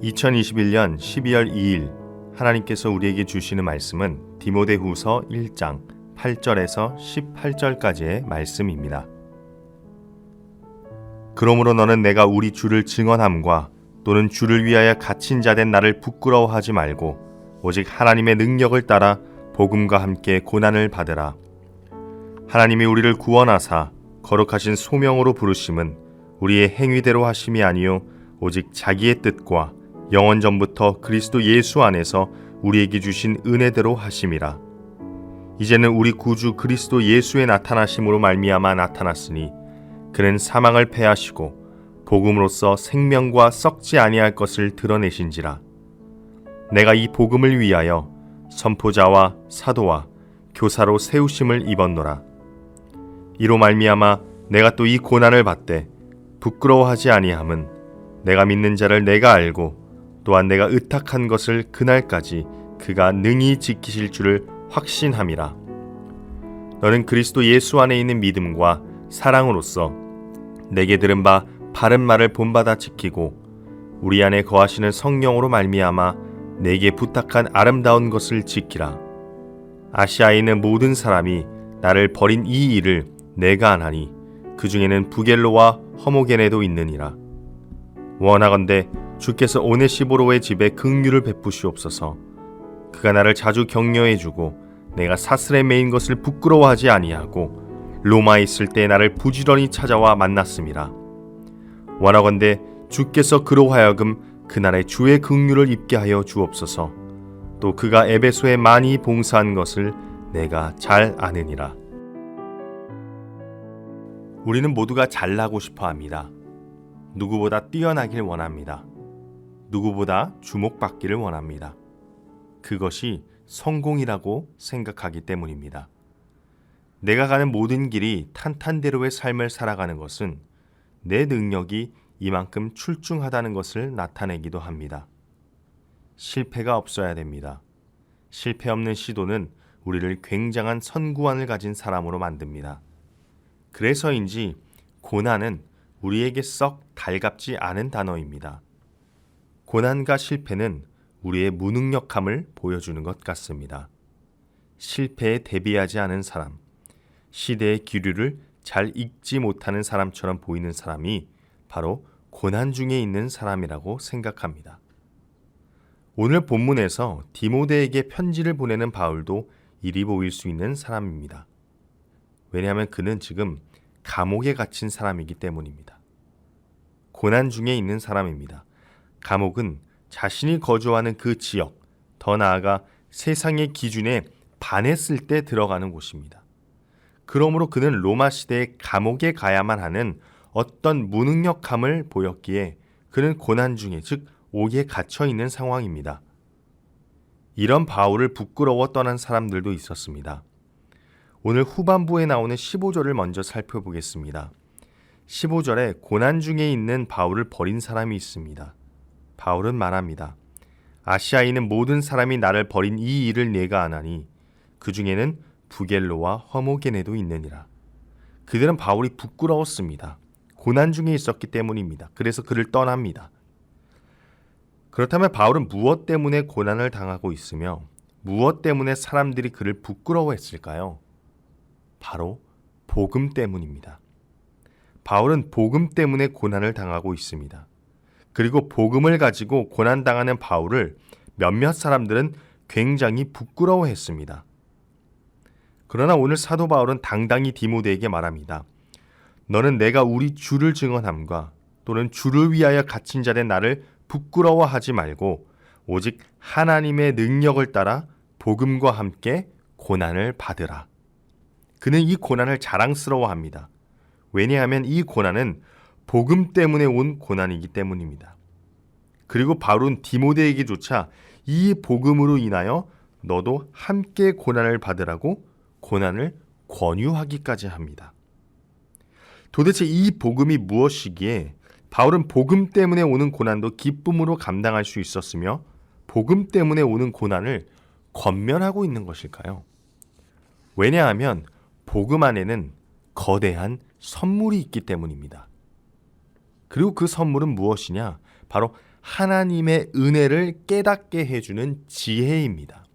2021년 12월 2일 하나님께서 우리에게 주시는 말씀은 디모데후서 1장 8절에서 18절까지의 말씀입니다. 그러므로 너는 내가 우리 주를 증언함과 또는 주를 위하여 갇힌 자 된 나를 부끄러워하지 말고 오직 하나님의 능력을 따라 복음과 함께 고난을 받으라. 하나님이 우리를 구원하사 거룩하신 소명으로 부르심은 우리의 행위대로 하심이 아니요 오직 자기의 뜻과 영원 전부터 그리스도 예수 안에서 우리에게 주신 은혜대로 하심이라. 이제는 우리 구주 그리스도 예수의 나타나심으로 말미암아 나타났으니 그는 사망을 패하시고 복음으로써 생명과 썩지 아니할 것을 드러내신지라. 내가 이 복음을 위하여 선포자와 사도와 교사로 세우심을 입었노라. 이로 말미암아 내가 또 이 고난을 받되 부끄러워하지 아니함은 내가 믿는 자를 내가 알고 또한 내가 의탁한 것을 그날까지 그가 능히 지키실 줄을 확신함이라. 너는 그리스도 예수 안에 있는 믿음과 사랑으로서 내게 들은 바 바른 말을 본받아 지키고 우리 안에 거하시는 성령으로 말미암아 내게 부탁한 아름다운 것을 지키라. 아시아에 있는 모든 사람이 나를 버린 이 일을 내가 안하니 그 중에는 부겔로와 허모게네도 있느니라. 원하건대 주께서 오네시보로의 집에 긍휼을 베푸시옵소서. 그가 나를 자주 격려해주고 내가 사슬에 매인 것을 부끄러워하지 아니하고 로마에 있을 때 나를 부지런히 찾아와 만났음이라. 원하건대 주께서 그로 하여금 그날의 주의 긍휼을 입게 하여 주옵소서. 또 그가 에베소에 많이 봉사한 것을 내가 잘 아느니라. 우리는 모두가 잘나고 싶어 합니다. 누구보다 뛰어나길 원합니다. 누구보다 주목받기를 원합니다. 그것이 성공이라고 생각하기 때문입니다. 내가 가는 모든 길이 탄탄대로의 삶을 살아가는 것은 내 능력이 이만큼 출중하다는 것을 나타내기도 합니다. 실패가 없어야 됩니다. 실패 없는 시도는 우리를 굉장한 선구안을 가진 사람으로 만듭니다. 그래서인지 고난은 우리에게 썩 달갑지 않은 단어입니다. 고난과 실패는 우리의 무능력함을 보여주는 것 같습니다. 실패에 대비하지 않은 사람, 시대의 기류를 잘 읽지 못하는 사람처럼 보이는 사람이 바로 고난 중에 있는 사람이라고 생각합니다. 오늘 본문에서 디모데에게 편지를 보내는 바울도 이리 보일 수 있는 사람입니다. 왜냐하면 그는 지금 감옥에 갇힌 사람이기 때문입니다. 고난 중에 있는 사람입니다. 감옥은 자신이 거주하는 그 지역, 더 나아가 세상의 기준에 반했을 때 들어가는 곳입니다. 그러므로 그는 로마 시대의 감옥에 가야만 하는 어떤 무능력함을 보였기에 그는 고난 중에, 즉 옥에 갇혀 있는 상황입니다. 이런 바울을 부끄러워 떠난 사람들도 있었습니다. 오늘 후반부에 나오는 15절을 먼저 살펴보겠습니다. 15절에 고난 중에 있는 바울을 버린 사람이 있습니다. 바울은 말합니다. 아시아에 있는 모든 사람이 나를 버린 이 일을 내가 아나니 그 중에는 부겔로와 허모게네도 있느니라. 그들은 바울이 부끄러웠습니다. 고난 중에 있었기 때문입니다. 그래서 그를 떠납니다. 그렇다면 바울은 무엇 때문에 고난을 당하고 있으며 무엇 때문에 사람들이 그를 부끄러워했을까요? 바로 복음 때문입니다. 바울은 복음 때문에 고난을 당하고 있습니다. 그리고 복음을 가지고 고난당하는 바울을 몇몇 사람들은 굉장히 부끄러워했습니다. 그러나 오늘 사도 바울은 당당히 디모데에게 말합니다. 너는 내가 우리 주를 증언함과 또는 주를 위하여 갇힌 자 된 나를 부끄러워하지 말고 오직 하나님의 능력을 따라 복음과 함께 고난을 받으라. 그는 이 고난을 자랑스러워합니다. 왜냐하면 이 고난은 복음 때문에 온 고난이기 때문입니다. 그리고 바울은 디모데에게조차 이 복음으로 인하여 너도 함께 고난을 받으라고 고난을 권유하기까지 합니다. 도대체 이 복음이 무엇이기에 바울은 복음 때문에 오는 고난도 기쁨으로 감당할 수 있었으며 복음 때문에 오는 고난을 권면하고 있는 것일까요? 왜냐하면 복음 안에는 거대한 선물이 있기 때문입니다. 그리고 그 선물은 무엇이냐? 바로 하나님의 은혜를 깨닫게 해주는 지혜입니다.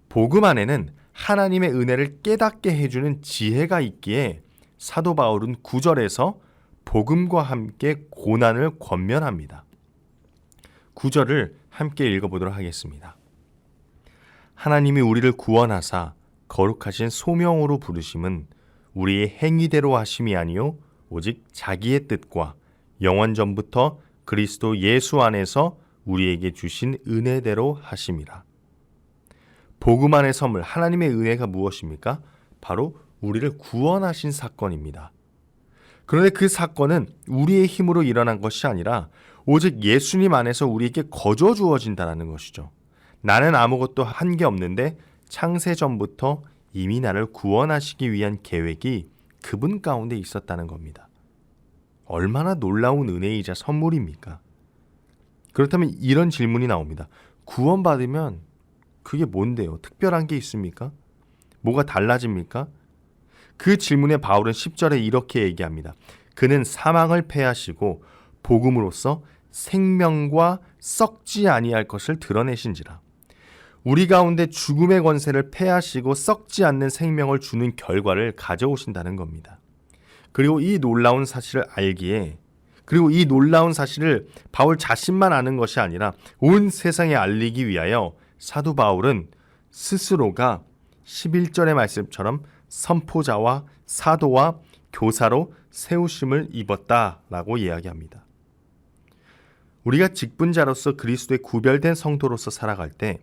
복음 안에는 하나님의 은혜를 깨닫게 해주는 지혜가 있기에 사도 바울은 9절에서 복음과 함께 고난을 권면합니다. 9절을 함께 읽어보도록 하겠습니다. 하나님이 우리를 구원하사 거룩하신 소명으로 부르심은 우리의 행위대로 하심이 아니요 오직 자기의 뜻과 영원 전부터 그리스도 예수 안에서 우리에게 주신 은혜대로 하심이라. 복음 안의 선물, 하나님의 은혜가 무엇입니까? 바로 우리를 구원하신 사건입니다. 그런데 그 사건은 우리의 힘으로 일어난 것이 아니라 오직 예수님 안에서 우리에게 거저 주어진다는 것이죠. 나는 아무것도 한 게 없는데 창세 전부터 이미 나를 구원하시기 위한 계획이 그분 가운데 있었다는 겁니다. 얼마나 놀라운 은혜이자 선물입니까? 그렇다면 이런 질문이 나옵니다. 구원받으면 그게 뭔데요? 특별한 게 있습니까? 뭐가 달라집니까? 그 질문에 바울은 10절에 이렇게 얘기합니다. 그는 사망을 패하시고 복음으로써 생명과 썩지 아니할 것을 드러내신지라. 우리 가운데 죽음의 권세를 패하시고 썩지 않는 생명을 주는 결과를 가져오신다는 겁니다. 그리고 이 놀라운 사실을 알기에, 그리고 이 놀라운 사실을 바울 자신만 아는 것이 아니라 온 세상에 알리기 위하여 사도 바울은 스스로가 11절의 말씀처럼 선포자와 사도와 교사로 세우심을 입었다라고 이야기합니다. 우리가 직분자로서 그리스도의 구별된 성도로서 살아갈 때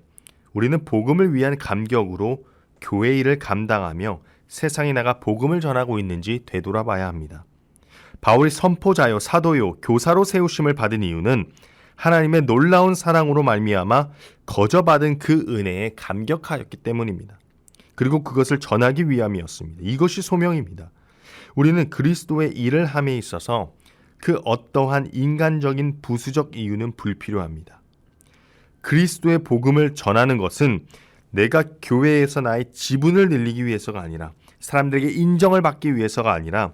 우리는 복음을 위한 감격으로 교회 일을 감당하며 세상에 나가 복음을 전하고 있는지 되돌아봐야 합니다. 바울이 선포자요 사도요 교사로 세우심을 받은 이유는 하나님의 놀라운 사랑으로 말미암아 거저받은 그 은혜에 감격하였기 때문입니다. 그리고 그것을 전하기 위함이었습니다. 이것이 소명입니다. 우리는 그리스도의 일을 함에 있어서 그 어떠한 인간적인 부수적 이유는 불필요합니다. 그리스도의 복음을 전하는 것은 내가 교회에서 나의 지분을 늘리기 위해서가 아니라 사람들에게 인정을 받기 위해서가 아니라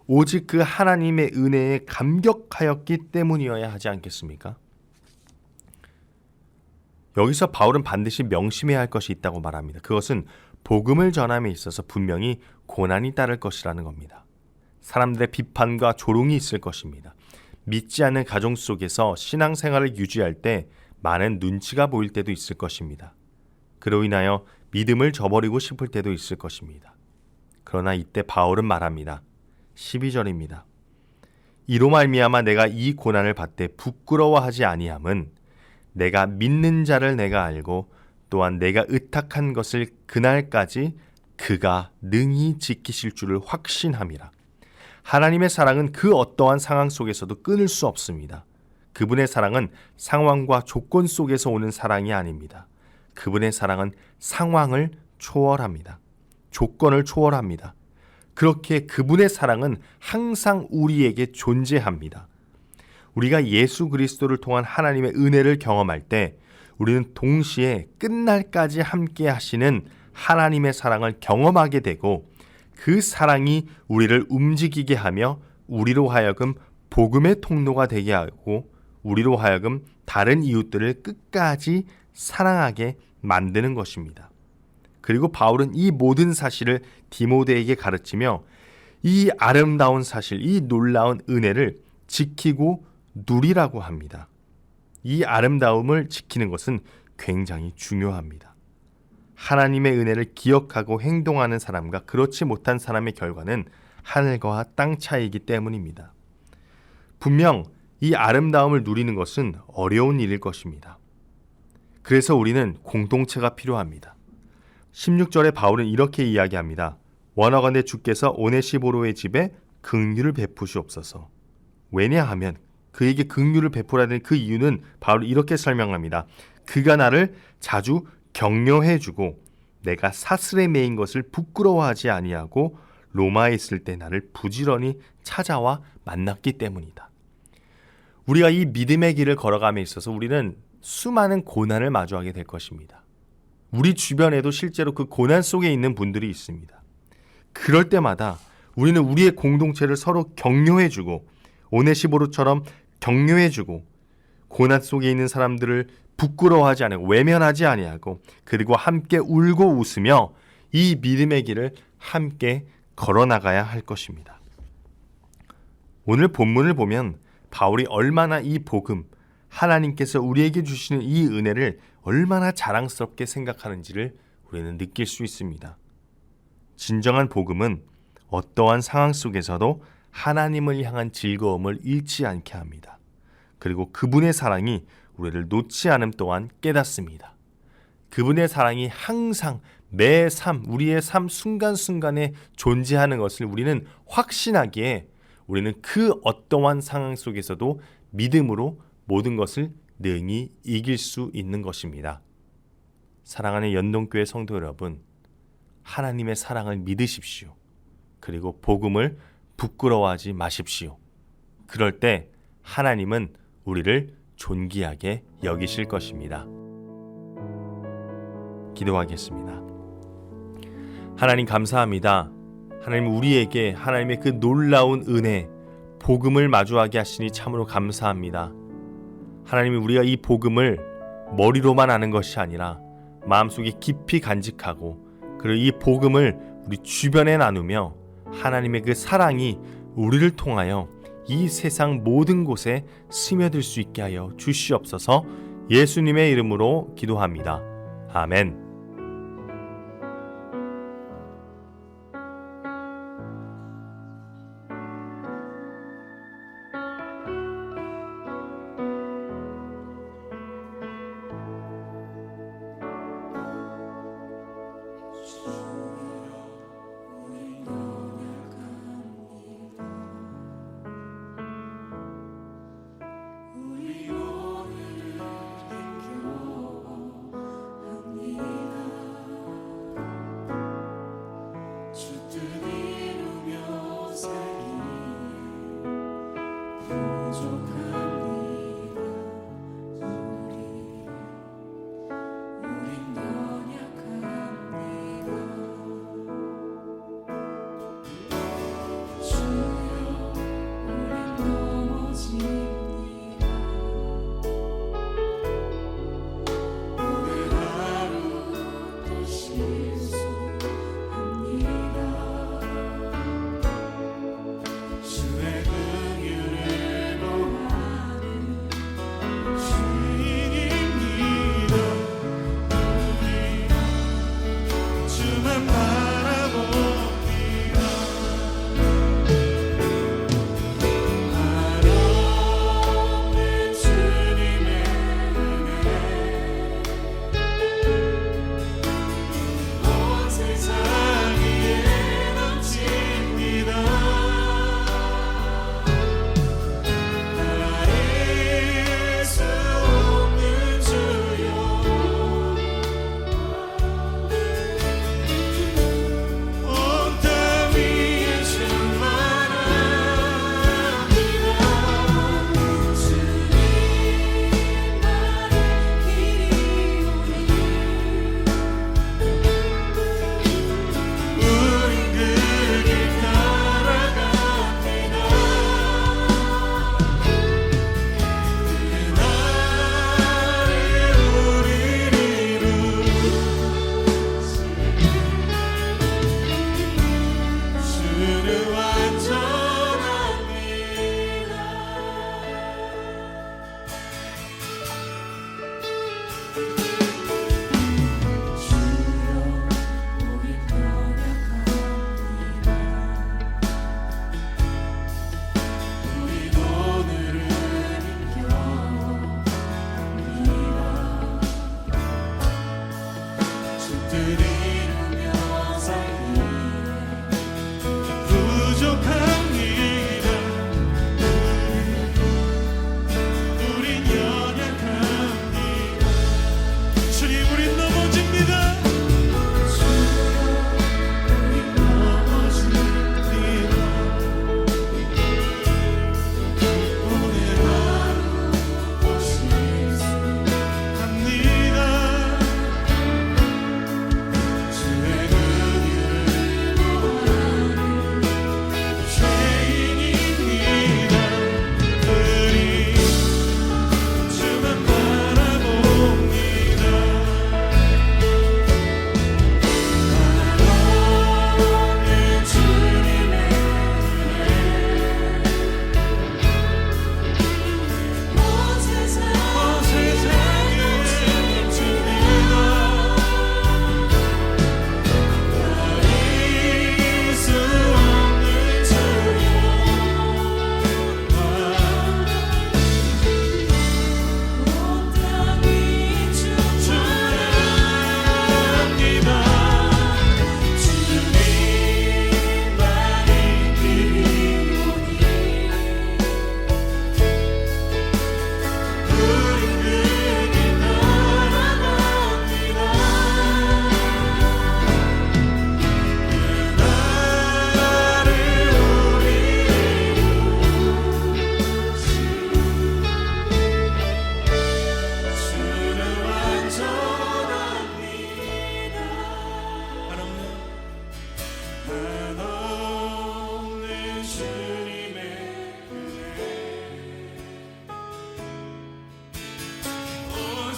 오직 그 하나님의 은혜에 감격하였기 때문이어야 하지 않겠습니까? 여기서 바울은 반드시 명심해야 할 것이 있다고 말합니다. 그것은 복음을 전함에 있어서 분명히 고난이 따를 것이라는 겁니다. 사람들의 비판과 조롱이 있을 것입니다. 믿지 않는 가정 속에서 신앙생활을 유지할 때 많은 눈치가 보일 때도 있을 것입니다. 그로 인하여 믿음을 저버리고 싶을 때도 있을 것입니다. 그러나 이때 바울은 말합니다. 12절입니다. 이로 말미암아 내가 이 고난을 받되 부끄러워하지 아니함은 내가 믿는 자를 내가 알고 또한 내가 의탁한 것을 그날까지 그가 능히 지키실 줄을 확신함이라. 하나님의 사랑은 그 어떠한 상황 속에서도 끊을 수 없습니다. 그분의 사랑은 상황과 조건 속에서 오는 사랑이 아닙니다. 그분의 사랑은 상황을 초월합니다. 조건을 초월합니다. 그렇게 그분의 사랑은 항상 우리에게 존재합니다. 우리가 예수 그리스도를 통한 하나님의 은혜를 경험할 때 우리는 동시에 끝날까지 함께 하시는 하나님의 사랑을 경험하게 되고 그 사랑이 우리를 움직이게 하며 우리로 하여금 복음의 통로가 되게 하고 우리로 하여금 다른 이웃들을 끝까지 사랑하게 만드는 것입니다. 그리고 바울은 이 모든 사실을 디모데에게 가르치며 이 아름다운 사실, 이 놀라운 은혜를 지키고 누리라고 합니다. 이 아름다움을 지키는 것은 굉장히 중요합니다. 하나님의 은혜를 기억하고 행동하는 사람과 그렇지 못한 사람의 결과는 하늘과 땅 차이이기 때문입니다. 분명 이 아름다움을 누리는 것은 어려운 일일 것입니다. 그래서 우리는 공동체가 필요합니다. 16절에 바울은 이렇게 이야기합니다. 원하건대 주께서 오네시보로의 집에 긍휼을 베푸시옵소서. 왜냐하면 그에게 긍휼을 베푸라는 그 이유는 바울이 이렇게 설명합니다. 그가 나를 자주 격려해주고 내가 사슬에 매인 것을 부끄러워하지 아니하고 로마에 있을 때 나를 부지런히 찾아와 만났기 때문이다. 우리가 이 믿음의 길을 걸어감에 있어서 우리는 수많은 고난을 마주하게 될 것입니다. 우리 주변에도 실제로 그 고난 속에 있는 분들이 있습니다. 그럴 때마다 우리는 우리의 공동체를 서로 격려해주고 오네시보로처럼 격려해주고 고난 속에 있는 사람들을 부끄러워하지 아니하고 외면하지 아니하고 그리고 함께 울고 웃으며 이 믿음의 길을 함께 걸어나가야 할 것입니다. 오늘 본문을 보면 바울이 얼마나 이 복음, 하나님께서 우리에게 주시는 이 은혜를 얼마나 자랑스럽게 생각하는지를 우리는 느낄 수 있습니다. 진정한 복음은 어떠한 상황 속에서도 하나님을 향한 즐거움을 잃지 않게 합니다. 그리고 그분의 사랑이 우리를 놓지 않음 또한 깨닫습니다. 그분의 사랑이 항상 매 삶, 우리의 삶 순간순간에 존재하는 것을 우리는 확신하기에 우리는 그 어떠한 상황 속에서도 믿음으로 모든 것을 능히 이길 수 있는 것입니다. 사랑하는 연동교회 성도 여러분, 하나님의 사랑을 믿으십시오. 그리고 복음을 부끄러워하지 마십시오. 그럴 때 하나님은 우리를 존귀하게 여기실 것입니다. 기도하겠습니다. 하나님 감사합니다. 하나님 우리에게 하나님의 그 놀라운 은혜, 복음을 마주하게 하시니 참으로 감사합니다. 하나님이 우리가 이 복음을 머리로만 아는 것이 아니라 마음속에 깊이 간직하고 그리고 이 복음을 우리 주변에 나누며 하나님의 그 사랑이 우리를 통하여 이 세상 모든 곳에 스며들 수 있게 하여 주시옵소서. 예수님의 이름으로 기도합니다. 아멘.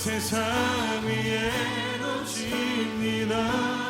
세상 위에 넘칩니다.